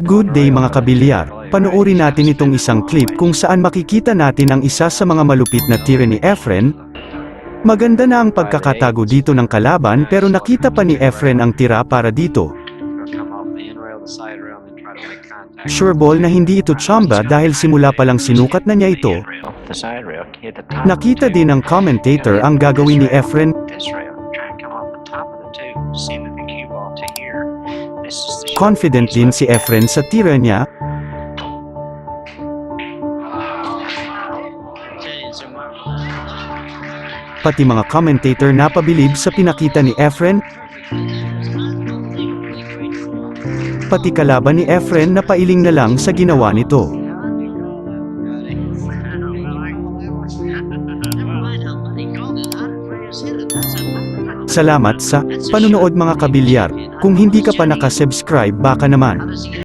Good day mga kabilyar, panoorin natin itong isang clip kung saan makikita natin ang isa sa mga malupit na tira ni Efren. Maganda na ang pagkakatago dito ng kalaban pero nakita pa ni Efren ang tira para dito. Sure ball na hindi ito tsamba dahil simula pa lang sinukat na niya ito. Nakita din ng commentator ang gagawin ni Efren. Confident din si Efren sa tira niya. Pati mga commentator napabilib sa pinakita ni Efren. Pati kalaban ni Efren napailing na lang sa ginawa nito. Salamat sa panunood mga kabilyar. Kung hindi ka pa nakasubscribe baka naman